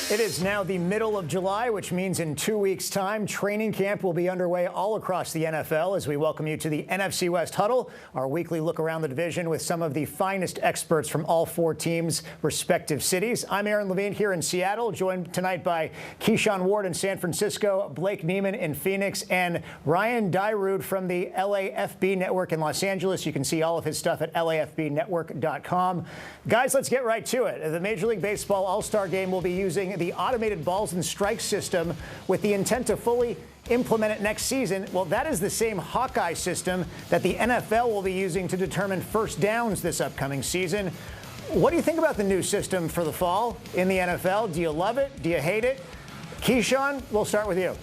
It is now the middle of July, which means in 2 weeks' time, training camp will be underway all across the NFL as we welcome you to the NFC West Huddle, our weekly look around the division with some of the finest experts from all four teams' respective cities. I'm Aaron Levine here in Seattle, joined tonight by Keyshawn Ward in San Francisco, Blake Neiman in Phoenix, and Ryan Dyrud from the LAFB Network in Los Angeles. You can see all of his stuff at lafbnetwork.com. Guys, let's get right to it. The Major League Baseball All-Star Game will be using the automated balls and strikes system with the intent to fully implement it next season. Well, that is the same Hawkeye system that the NFL will be using to determine first downs this upcoming season. What do you think about the new system for the fall in the NFL? Do you love it? Do you hate it? Keyshawn, we'll start with you.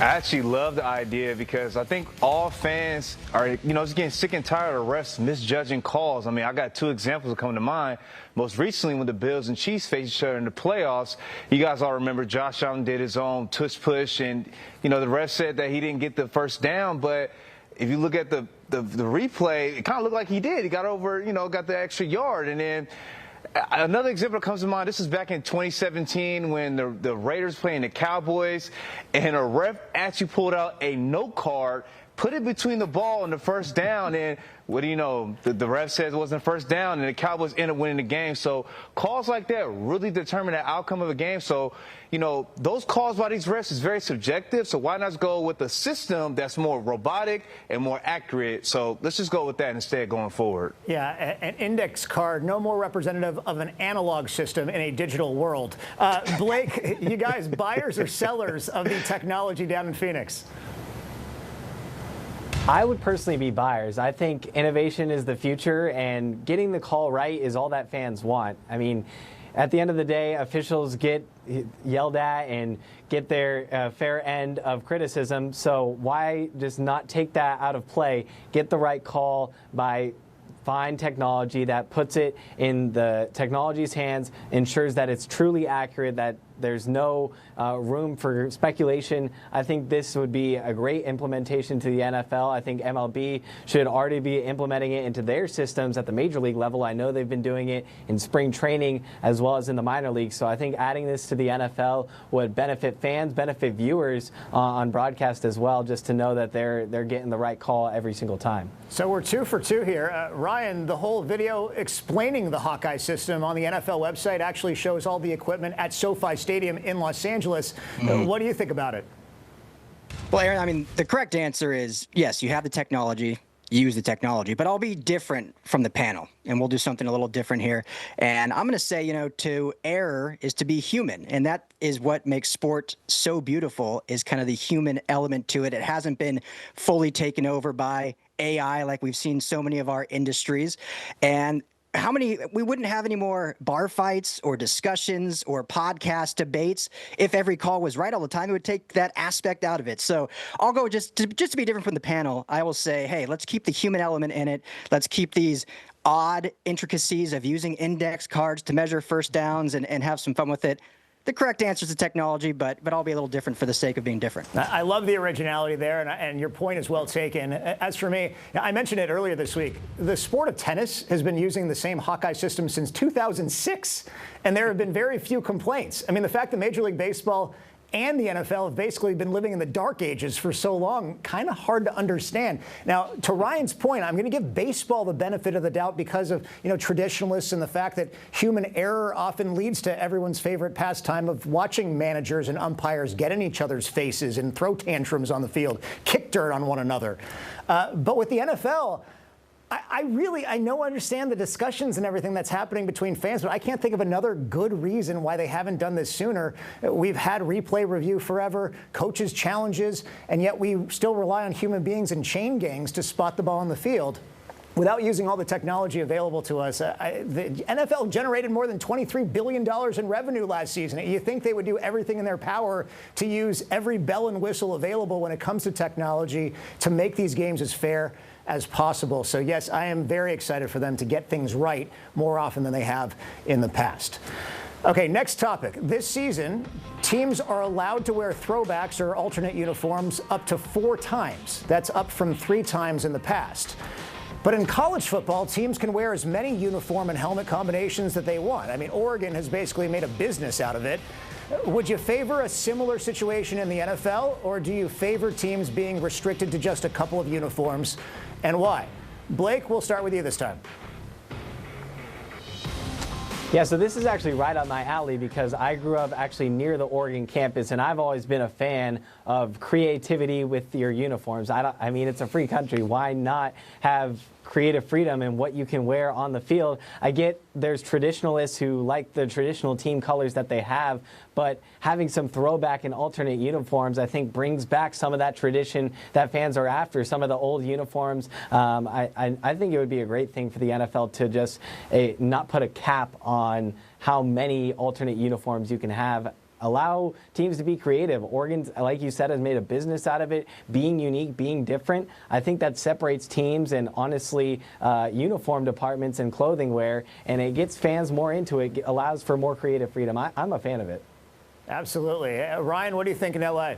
I actually love the idea because I think all fans are, just getting sick and tired of refs misjudging calls. I mean, I got two examples that come to mind. Most recently, when the Bills and Chiefs faced each other in the playoffs, you guys all remember Josh Allen did his own tush push, and, the ref said that he didn't get the first down. But if you look at the replay, it kind of looked like he did. He got over, got the extra yard. And then another example that comes to mind, this is back in 2017 when the Raiders playing the Cowboys, and a ref actually pulled out a note card, put it between the ball and the first down, and what do you know, the ref says it wasn't first down, and the Cowboys end up winning the game. So calls like that really determine the outcome of a game. So, those calls by these refs is very subjective, so why not go with a system that's more robotic and more accurate? So let's just go with that instead going forward. Yeah, an index card, no more representative of an analog system in a digital world. Blake, you guys buyers or sellers of the technology down in Phoenix? I would personally be buyers. I think innovation is the future, and getting the call right is all that fans want. I mean, at the end of the day, officials get yelled at and get their fair end of criticism. So why just not take that out of play, get the right call by find technology that puts it in the technology's hands, ensures that it's truly accurate, that there's no room for speculation. I think this would be a great implementation to the NFL. I think MLB should already be implementing it into their systems at the major league level. I know they've been doing it in spring training as well as in the minor leagues. So I think adding this to the NFL would benefit fans, benefit viewers on broadcast as well, just to know that they're getting the right call every single time. So we're 2 for 2 here. Ryan, the whole video explaining the Hawkeye system on the NFL website actually shows all the equipment at SoFi Stadium in Los Angeles. What do you think about it? Well, Aaron, I mean, the correct answer is yes, you have the technology, use the technology, but I'll be different from the panel, and we'll do something a little different here. And I'm going to say, to err is to be human, and that is what makes sport so beautiful, is kind of the human element to it. It hasn't been fully taken over by AI like we've seen so many of our industries. And we wouldn't have any more bar fights or discussions or podcast debates if every call was right all the time. It would take that aspect out of it. So I'll go just to be different from the panel. I will say, hey, let's keep the human element in it. Let's keep these odd intricacies of using index cards to measure first downs and have some fun with it. The correct answer is the technology, but I'll be a little different for the sake of being different. I love the originality there, and your point is well taken. As for me, I mentioned it earlier this week. The sport of tennis has been using the same Hawkeye system since 2006, and there have been very few complaints. I mean, the fact that Major League Baseball and the NFL have basically been living in the dark ages for so long, kind of hard to understand. Now, to Ryan's point, I'm going to give baseball the benefit of the doubt because of, traditionalists and the fact that human error often leads to everyone's favorite pastime of watching managers and umpires get in each other's faces and throw tantrums on the field, kick dirt on one another. But with the NFL, I understand the discussions and everything that's happening between fans, but I can't think of another good reason why they haven't done this sooner. We've had replay review forever, coaches' challenges, and yet we still rely on human beings and chain gangs to spot the ball on the field. Without using all the technology available to us, the NFL generated more than $23 billion in revenue last season. You think they would do everything in their power to use every bell and whistle available when it comes to technology to make these games as fair as possible. So, yes, I am very excited for them to get things right more often than they have in the past. Okay, next topic. This season, teams are allowed to wear throwbacks or alternate uniforms up to 4 times. That's up from 3 times in the past. But in college football, teams can wear as many uniform and helmet combinations that they want. I mean, Oregon has basically made a business out of it. Would you favor a similar situation in the NFL, or do you favor teams being restricted to just a couple of uniforms, and why? Blake, we'll start with you this time. Yeah, so this is actually right up my alley because I grew up actually near the Oregon campus, and I've always been a fan of creativity with your uniforms. I mean, it's a free country. Why not have creative freedom in what you can wear on the field? I get there's traditionalists who like the traditional team colors that they have, but having some throwback and alternate uniforms, I think, brings back some of that tradition that fans are after, some of the old uniforms. I think it would be a great thing for the NFL to just not put a cap on how many alternate uniforms you can have. Allow teams to be creative. Oregon, like you said, has made a business out of it, being unique, being different. I think that separates teams and, honestly, uniform departments and clothing wear, and it gets fans more into it, allows for more creative freedom. I'm a fan of it. Absolutely. Ryan, what do you think in L.A.?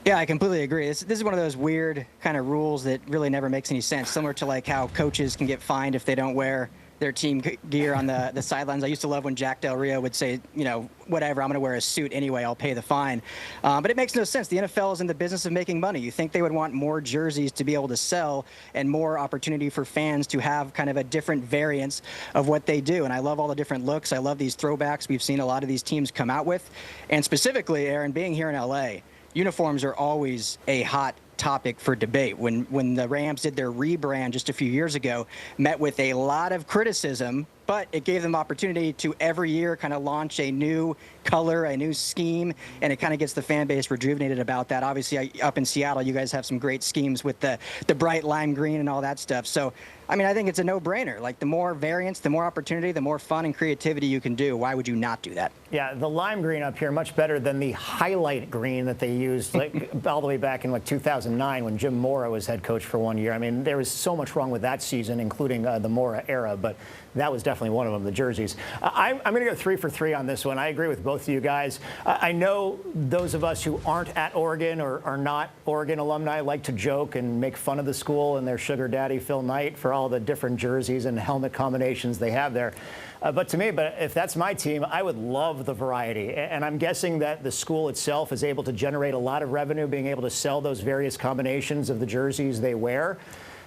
Yeah, I completely agree. This is one of those weird kind of rules that really never makes any sense, similar to like how coaches can get fined if they don't wear their team gear on the sidelines. I used to love when Jack Del Rio would say, you know, whatever, I'm going to wear a suit anyway, I'll pay the fine. But it makes no sense. The NFL is in the business of making money. You think they would want more jerseys to be able to sell and more opportunity for fans to have kind of a different variance of what they do. And I love all the different looks. I love these throwbacks we've seen a lot of these teams come out with. And specifically, Aaron, being here in LA, uniforms are always a hot topic for debate. When the Rams did their rebrand just a few years ago, met with a lot of criticism, but it gave them opportunity to every year kind of launch a new color, a new scheme, and it kind of gets the fan base rejuvenated about that. Obviously, up in Seattle, you guys have some great schemes with the bright lime green and all that stuff. So, I mean, I think it's a no-brainer. Like, the more variance, the more opportunity, the more fun and creativity you can do. Why would you not do that? Yeah, the lime green up here, much better than the highlight green that they used like all the way back in like 2009 when Jim Mora was head coach for 1 year. I mean, there was so much wrong with that season, including the Mora era, but that was definitely one of them, the jerseys. I'm going to go 3 for 3 on this one. I agree with both of you guys. I know those of us who aren't at Oregon or are not Oregon alumni like to joke and make fun of the school and their sugar daddy, Phil Knight, for all the different jerseys and helmet combinations they have there. But to me, if that's my team, I would love the variety. And I'm guessing that the school itself is able to generate a lot of revenue, being able to sell those various combinations of the jerseys they wear.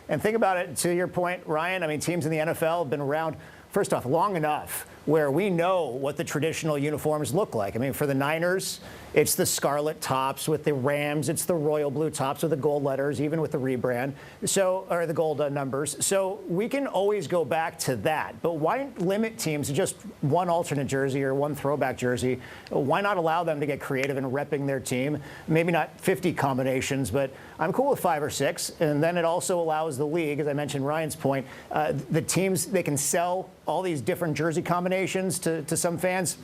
And think about it, to your point, Ryan, I mean, teams in the NFL have been around, first off, long enough where we know what the traditional uniforms look like. I mean, for the Niners, it's the scarlet tops. With the Rams, it's the royal blue tops with the gold letters, even with the rebrand, or the gold numbers. So we can always go back to that. But why limit teams to just one alternate jersey or one throwback jersey? Why not allow them to get creative in repping their team? Maybe not 50 combinations, but I'm cool with 5 or 6. And then it also allows the league, as I mentioned Ryan's point, the teams, they can sell all these different jersey combinations to some fans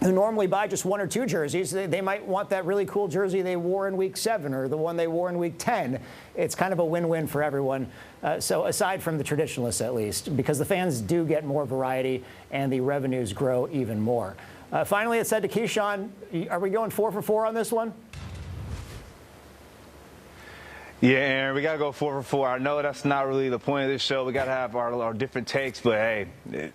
who normally buy just 1 or 2 jerseys. They might want that really cool jersey they wore in week 7 or the one they wore in week 10. It's kind of a win-win for everyone. So aside from the traditionalists, at least, because the fans do get more variety and the revenues grow even more. Finally, it said to Keyshawn, are we going 4 for 4 on this one? Yeah, Aaron, we got to go 4 for 4. I know that's not really the point of this show. We got to have our different takes, but hey,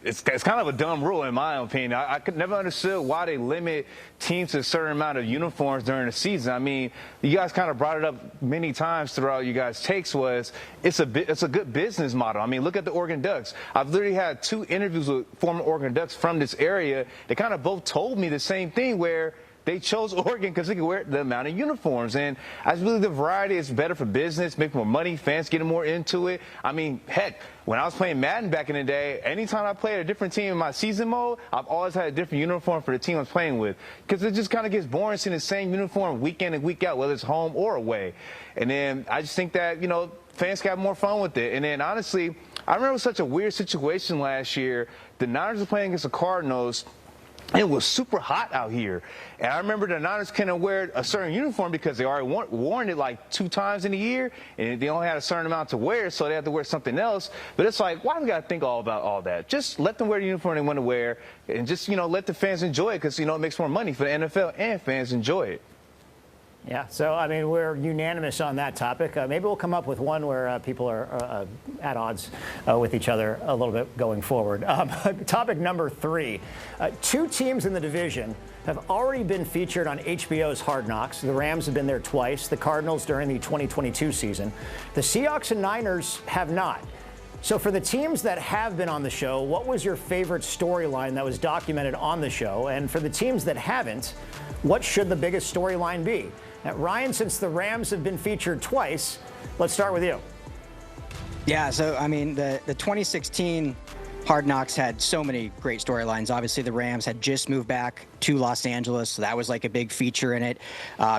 it's kind of a dumb rule in my opinion. I could never understood why they limit teams to a certain amount of uniforms during the season. I mean, you guys kind of brought it up many times throughout you guys' takes was it's a good business model. I mean, look at the Oregon Ducks. I've literally had 2 interviews with former Oregon Ducks from this area. They kind of both told me the same thing where they chose Oregon because they could wear the amount of uniforms. And I believe the variety is better for business, make more money, fans getting more into it. I mean, heck, when I was playing Madden back in the day, anytime I played a different team in my season mode, I've always had a different uniform for the team I was playing with. Because it just kind of gets boring seeing the same uniform week in and week out, whether it's home or away. And then I just think that, you know, fans got more fun with it. And then, honestly, I remember such a weird situation last year. The Niners were playing against the Cardinals. It was super hot out here. And I remember the Niners couldn't wear a certain uniform because they already worn it like 2 times in a year, and they only had a certain amount to wear, so they had to wear something else. But it's like, why do we got to think all about all that? Just let them wear the uniform they want to wear, and just, you know, let the fans enjoy it because, you know, it makes more money for the NFL and fans enjoy it. Yeah, so I mean, we're unanimous on that topic. Maybe we'll come up with one where people are at odds with each other a little bit going forward. Topic number 3. 2 teams in the division have already been featured on HBO's Hard Knocks. The Rams have been there twice, the Cardinals during the 2022 season. The Seahawks and Niners have not. So for the teams that have been on the show, what was your favorite storyline that was documented on the show? And for the teams that haven't, what should the biggest storyline be? Now, Ryan, since the Rams have been featured twice, let's start with you. Yeah, so I mean, the 2016 Hard Knocks had so many great storylines. Obviously, the Rams had just moved back to Los Angeles, so that was like a big feature in it.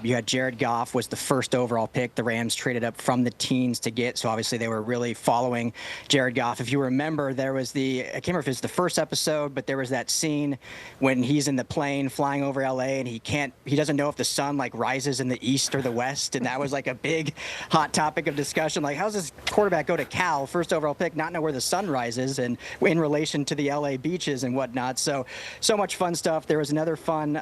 You had Jared Goff was the first overall pick. The Rams traded up from the teens to get, so obviously they were really following Jared Goff. If you remember, there was I can't remember if it's the first episode, but there was that scene when he's in the plane flying over LA and he doesn't know if the sun like rises in the east or the west, and that was like a big hot topic of discussion. Like, how's this quarterback go to Cal, first overall pick, not know where the sun rises and in relation to the LA beaches and whatnot. So much fun stuff. There was another fun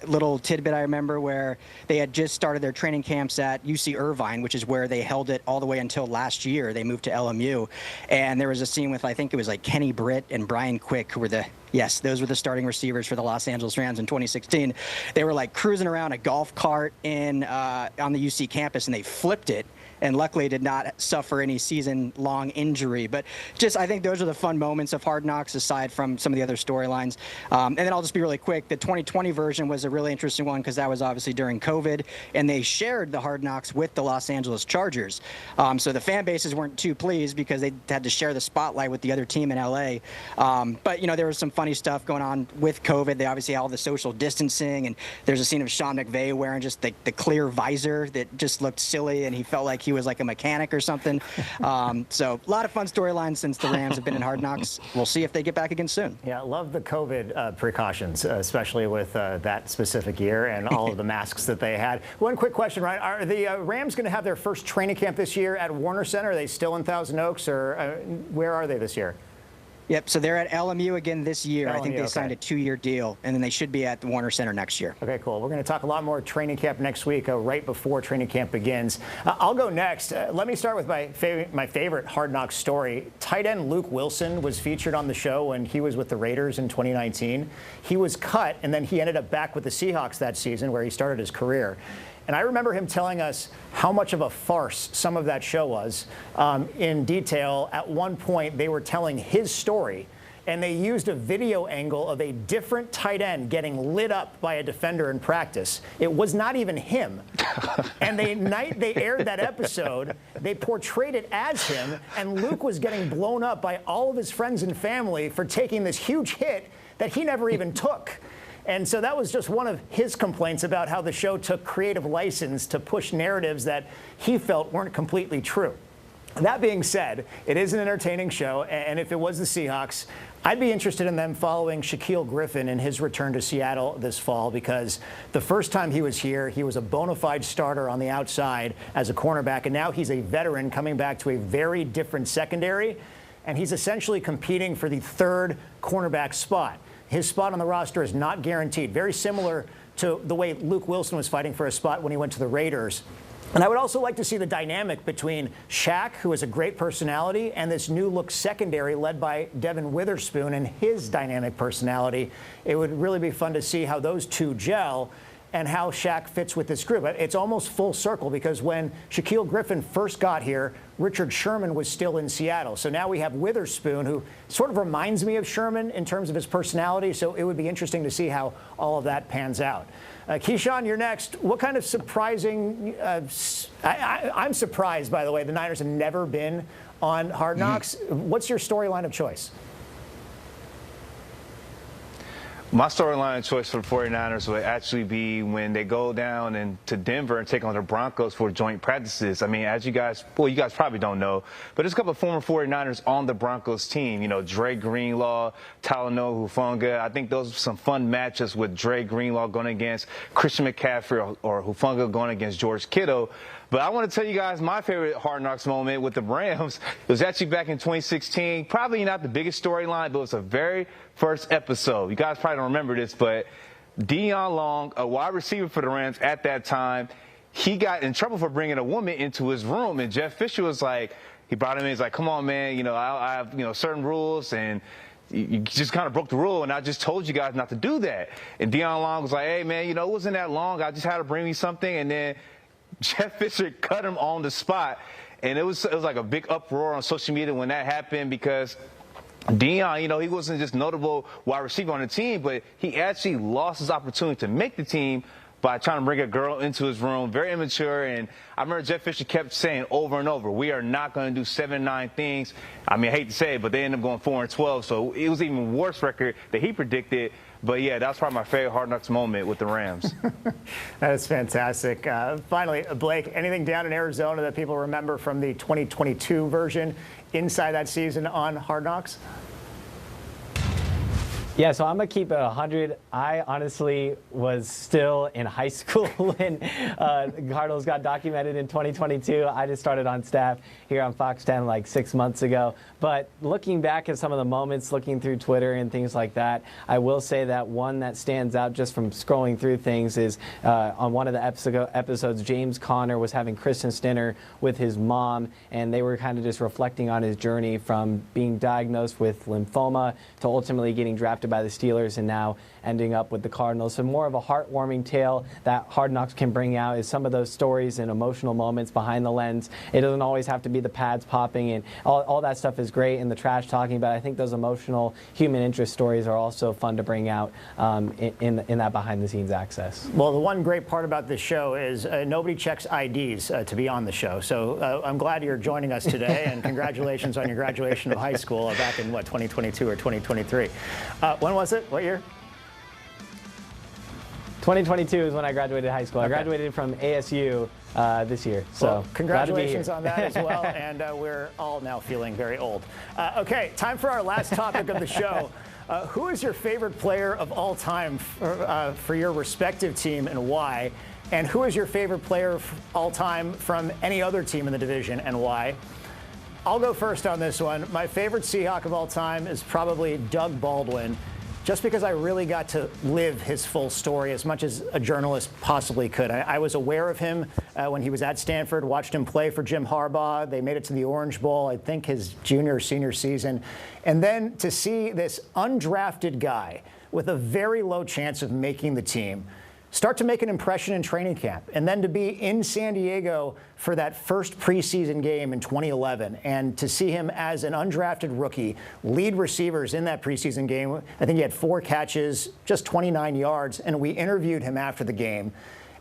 little tidbit I remember where they had just started their training camps at UC Irvine, which is where they held it all the way until last year. They moved to LMU, and there was a scene with, I think it was like Kenny Britt and Brian Quick, who were those were the starting receivers for the Los Angeles Rams in 2016. They were like cruising around a golf cart on the UC campus, and they flipped it, and luckily did not suffer any season-long injury. But just, I think those are the fun moments of Hard Knocks, aside from some of the other storylines. And then I'll just be really quick. The 2020 version was a really interesting one because that was obviously during COVID, and they shared the Hard Knocks with the Los Angeles Chargers. So the fan bases weren't too pleased because they had to share the spotlight with the other team in LA. But, there was some funny stuff going on with COVID. They obviously had all the social distancing, and there's a scene of Sean McVay wearing just the clear visor that just looked silly, and he felt like he was like a mechanic or something. So a lot of fun storylines since the Rams have been in Hard Knocks. We'll see if they get back again soon. Yeah, love the COVID precautions, especially with that specific year and all of the masks that they had. One quick question, Ryan. Are the Rams going to have their first training camp this year at Warner Center? Are they still in Thousand Oaks, or where are they this year? Yep, so they're at LMU again this year. LMU, I think they signed a 2-year deal, and then they should be at the Warner Center next year. Okay, cool. We're going to talk a lot more training camp next week, right before training camp begins. I'll go next. Let me start with my favorite Hard Knocks story. Tight end Luke Wilson was featured on the show when he was with the Raiders in 2019. He was cut, and then he ended up back with the Seahawks that season, where he started his career. And I remember him telling us how much of a farce some of that show was in detail. At one point, they were telling his story, and they used a video angle of a different tight end getting lit up by a defender in practice. It was not even him. And they aired that episode. They portrayed it as him, and Luke was getting blown up by all of his friends and family for taking this huge hit that he never even took. And so that was just one of his complaints about how the show took creative license to push narratives that he felt weren't completely true. That being said, it is an entertaining show, and if it was the Seahawks, I'd be interested in them following Shaquille Griffin in his return to Seattle this fall, because the first time he was here, he was a bona fide starter on the outside as a cornerback, and now he's a veteran coming back to a very different secondary, and he's essentially competing for the third cornerback spot. His spot on the roster is not guaranteed, very similar to the way Luke Wilson was fighting for a spot when he went to the Raiders. And I would also like to see the dynamic between Shaq, who has a great personality, and this new look secondary led by Devin Witherspoon and his dynamic personality. It would really be fun to see how those two gel and how Shaq fits with this group. It's almost full circle, because when Shaquille Griffin first got here, Richard Sherman was still in Seattle. So now we have Witherspoon, who sort of reminds me of Sherman in terms of his personality. So it would be interesting to see how all of that pans out. Keyshawn, you're next. What kind of surprising I'm surprised, by the way, the Niners have never been on Hard Knocks. What's your storyline of choice? My storyline choice for the 49ers would actually be when they go down to Denver and take on the Broncos for joint practices. I mean, as you guys probably don't know, but there's a couple of former 49ers on the Broncos team. Dre Greenlaw, Talanoa Hufanga. I think those are some fun matchups with Dre Greenlaw going against Christian McCaffrey or Hufanga going against George Kittle. But I want to tell you guys my favorite Hard Knocks moment with the Rams. It was actually back in 2016. Probably not the biggest storyline, but it was the very first episode. You guys probably don't remember this, but Deion Long, a wide receiver for the Rams at that time, he got in trouble for bringing a woman into his room, and Jeff Fisher was like, he brought him in, he's like, come on, man, I have, certain rules, and you just kind of broke the rule, and I just told you guys not to do that. And Deion Long was like, hey, man, it wasn't that long. I just had to bring me something. And then Jeff Fisher cut him on the spot. And it was like a big uproar on social media when that happened, because Deion, he wasn't just notable wide receiver on the team, but he actually lost his opportunity to make the team by trying to bring a girl into his room, very immature. And I remember Jeff Fisher kept saying over and over, we are not going to do 7-9 things. I mean, I hate to say it, but they ended up going 4-12. So it was an even worse record that he predicted. But, yeah, that's probably my favorite Hard Knocks moment with the Rams. That is fantastic. Finally, Blake, anything down in Arizona that people remember from the 2022 version inside that season on Hard Knocks? Yeah, so I'm going to keep it 100. I honestly was still in high school when the Cardinals got documented in 2022. I just started on staff here on Fox 10 like 6 months ago. But looking back at some of the moments, looking through Twitter and things like that, I will say that one that stands out just from scrolling through things is on one of the episodes, James Conner was having Christmas dinner with his mom, and they were kind of just reflecting on his journey from being diagnosed with lymphoma to ultimately getting drafted by the Steelers and now ending up with the Cardinals. So more of a heartwarming tale that Hard Knocks can bring out is some of those stories and emotional moments behind the lens. It doesn't always have to be the pads popping, and all that stuff is great, and the trash talking, but I think those emotional human interest stories are also fun to bring out in that behind-the-scenes access. Well, the one great part about this show is nobody checks IDs to be on the show. So I'm glad you're joining us today, and congratulations on your graduation of high school back in, 2022 or 2023. When was it? What year? 2022 is when I graduated high school. Okay. I graduated from ASU this year. So well, congratulations on that as well. And we're all now feeling very old. Okay, time for our last topic of the show. Who is your favorite player of all time for your respective team, and why? And who is your favorite player of all time from any other team in the division, and why? I'll go first on this one. My favorite Seahawk of all time is probably Doug Baldwin, just because I really got to live his full story as much as a journalist possibly could. I was aware of him when he was at Stanford, watched him play for Jim Harbaugh. They made it to the Orange Bowl, I think his junior or senior season. And then to see this undrafted guy with a very low chance of making the team start to make an impression in training camp, and then to be in San Diego for that first preseason game in 2011, and to see him as an undrafted rookie lead receivers in that preseason game. I think he had 4 catches, just 29 yards, and we interviewed him after the game,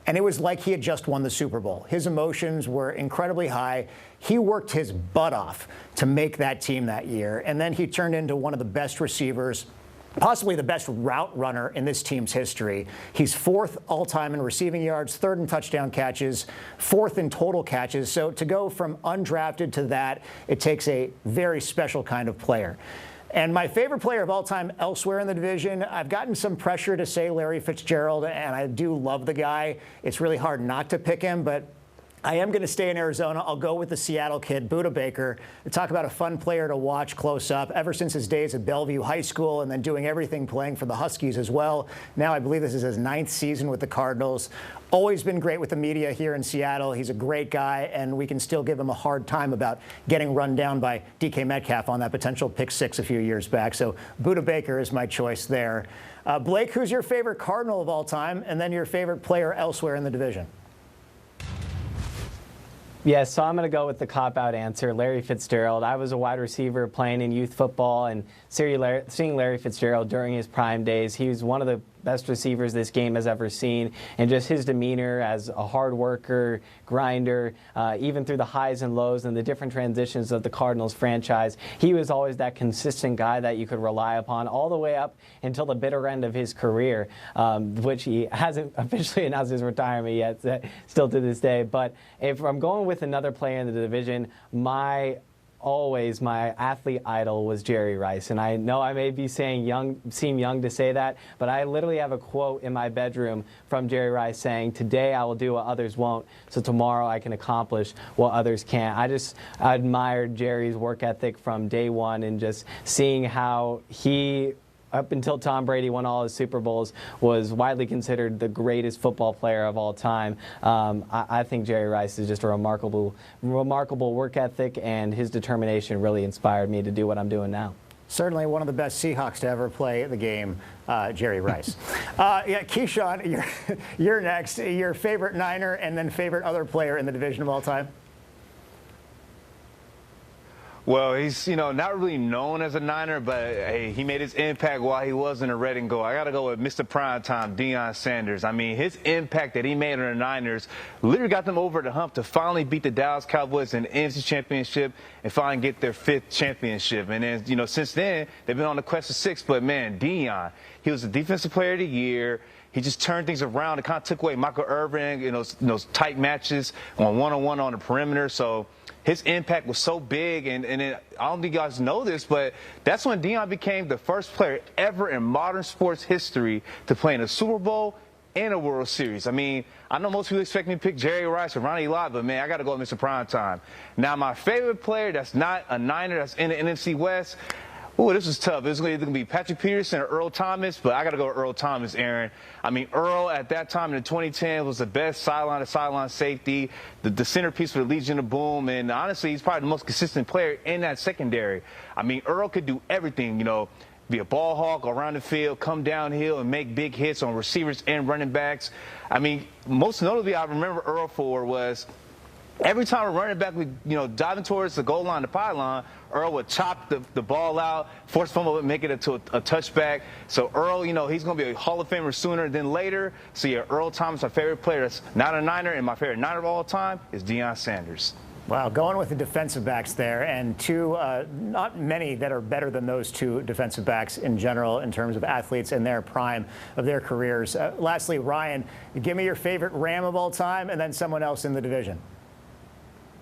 and it was like he had just won the Super Bowl. His emotions were incredibly high. He worked his butt off to make that team that year, and then he turned into one of the best receivers, possibly the best route runner in this team's history. He's 4th all-time in receiving yards, 3rd in touchdown catches, 4th in total catches. So to go from undrafted to that, it takes a very special kind of player. And my favorite player of all time elsewhere in the division, I've gotten some pressure to say Larry Fitzgerald, and I do love the guy. It's really hard not to pick him, but I am going to stay in Arizona. I'll go with the Seattle kid, Budda Baker. Talk about a fun player to watch close up. Ever since his days at Bellevue High School and then doing everything playing for the Huskies as well. Now I believe this is his 9th season with the Cardinals. Always been great with the media here in Seattle. He's a great guy, and we can still give him a hard time about getting run down by DK Metcalf on that potential pick 6 a few years back. So Budda Baker is my choice there. Blake, who's your favorite Cardinal of all time, and then your favorite player elsewhere in the division? Yeah, so I'm going to go with the cop-out answer, Larry Fitzgerald. I was a wide receiver playing in youth football, and seeing Larry Fitzgerald during his prime days, he was one of the best receivers this game has ever seen, and just his demeanor as a hard worker, grinder, even through the highs and lows and the different transitions of the Cardinals franchise, he was always that consistent guy that you could rely upon all the way up until the bitter end of his career, which he hasn't officially announced his retirement yet, still to this day. But if I'm going with another player in the division, my athlete idol was Jerry Rice. And I know I may be seem young to say that, but I literally have a quote in my bedroom from Jerry Rice saying, "Today I will do what others won't, so tomorrow I can accomplish what others can't." I admired Jerry's work ethic from day one, and just seeing how he up until Tom Brady won all his Super Bowls, was widely considered the greatest football player of all time. I think Jerry Rice is just a remarkable work ethic, and his determination really inspired me to do what I'm doing now. Certainly one of the best Seahawks to ever play the game, Jerry Rice. Yeah, Keyshawn, you're next. Your favorite Niner and then favorite other player in the division of all time? Well, he's, not really known as a Niner, but hey, he made his impact while he was in the red and gold. I got to go with Mr. Primetime, Deion Sanders. I mean, his impact that he made on the Niners literally got them over the hump to finally beat the Dallas Cowboys in the NFC Championship and finally get their 5th championship. And then, since then, they've been on the quest for 6. But, man, Deion, he was the Defensive Player of the Year. He just turned things around and kind of took away Michael Irvin in those tight matches on one-on-one on the perimeter. So his impact was so big, and I don't think you guys know this, but that's when Deion became the first player ever in modern sports history to play in a Super Bowl and a World Series. I mean, I know most people expect me to pick Jerry Rice or Ronnie Lott, but, man, I got to go with Mr. Primetime. Now, my favorite player that's not a Niner that's in the NFC West, oh, this is tough. It's either going to be Patrick Peterson or Earl Thomas, but I got to go with Earl Thomas, Aaron. I mean, Earl at that time in the 2010 was the best sideline-to-sideline safety, the centerpiece for the Legion of Boom, and honestly, he's probably the most consistent player in that secondary. I mean, Earl could do everything, be a ball hawk around the field, come downhill, and make big hits on receivers and running backs. I mean, most notably I remember Earl for was every time a running back would, diving towards the goal line, the pylon, Earl would chop the ball out, force fumble it, make it into a touchback. So Earl, he's going to be a Hall of Famer sooner than later. So, yeah, Earl Thomas, my favorite player that's not a Niner, and my favorite Niner of all time is Deion Sanders. Wow, going with the defensive backs there, and two, not many that are better than those two defensive backs in general in terms of athletes in their prime of their careers. Lastly, Ryan, give me your favorite Ram of all time and then someone else in the division.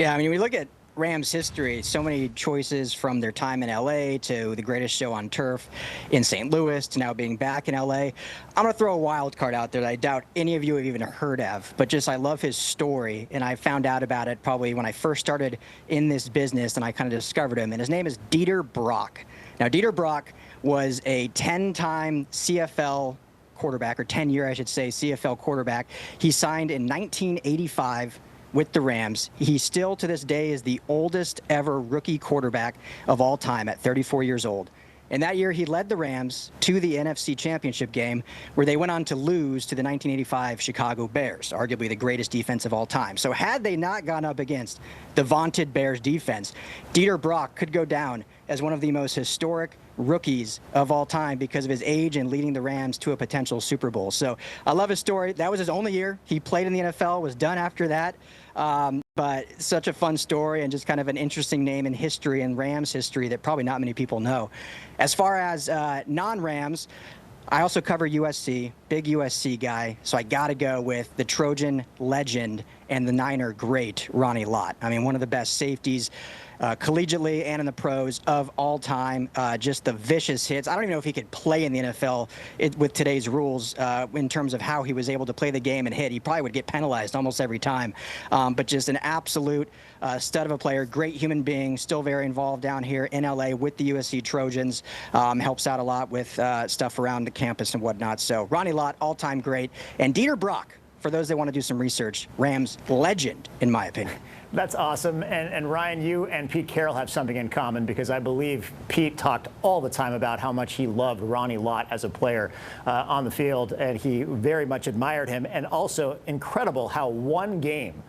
Yeah, I mean, we look at Rams history, so many choices from their time in LA to the greatest show on turf in St. Louis to now being back in LA. I'm going to throw a wild card out there that I doubt any of you have even heard of, but just I love his story, and I found out about it probably when I first started in this business, and I kind of discovered him, and his name is Dieter Brock. Now, Dieter Brock was a 10-time CFL quarterback, or 10-year, I should say, CFL quarterback. He signed in 1985 with the Rams. He still to this day is the oldest ever rookie quarterback of all time at 34 years old. And that year he led the Rams to the NFC Championship game, where they went on to lose to the 1985 Chicago Bears, arguably the greatest defense of all time. So had they not gone up against the vaunted Bears defense, Dieter Brock could go down as one of the most historic rookies of all time because of his age and leading the Rams to a potential Super Bowl. So I love his story. That was his only year he played in the NFL, was done after that. But such a fun story and just kind of an interesting name in history and Rams history that probably not many people know. As far as non-Rams, I also cover USC, big USC guy, so I got to go with the Trojan legend and the Niner great, Ronnie Lott. I mean, one of the best safeties collegiately and in the pros of all time. Just the vicious hits. I don't even know if he could play in the NFL with today's rules in terms of how he was able to play the game and hit. He probably would get penalized almost every time. But just an absolute stud of a player, great human being, still very involved down here in LA with the USC Trojans. Helps out a lot with stuff around the campus and whatnot. So Ronnie Lott, all-time great. And Dieter Brock, for those that want to do some research, Rams legend, in my opinion. That's awesome. And Ryan, you and Pete Carroll have something in common, because I believe Pete talked all the time about how much he loved Ronnie Lott as a player on the field, and he very much admired him. And also incredible how one game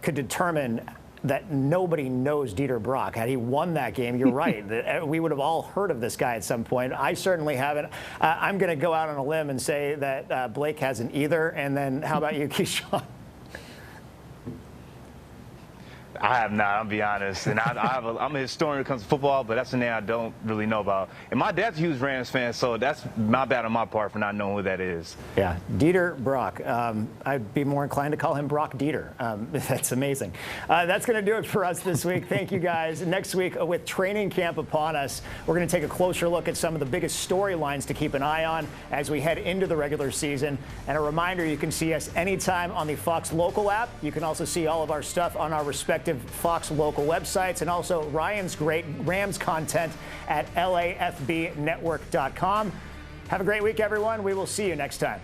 could determine that nobody knows Dieter Brock. Had he won that game, you're right, we would have all heard of this guy at some point. I certainly haven't. I'm going to go out on a limb and say that Blake hasn't either. And then how about you, Keyshawn? I have not, I'll be honest. And I'm a historian when it comes to football, but that's a name I don't really know about. And my dad's a huge Rams fan, so that's my bad on my part for not knowing who that is. Yeah, Dieter Brock. I'd be more inclined to call him Brock Dieter. That's amazing. That's going to do it for us this week. Thank you, guys. Next week, with training camp upon us, we're going to take a closer look at some of the biggest storylines to keep an eye on as we head into the regular season. And a reminder, you can see us anytime on the Fox Local app. You can also see all of our stuff on our respective Fox Local websites, and also Ryan's great Rams content at lafbnetwork.com. Have a great week, everyone. We will see you next time.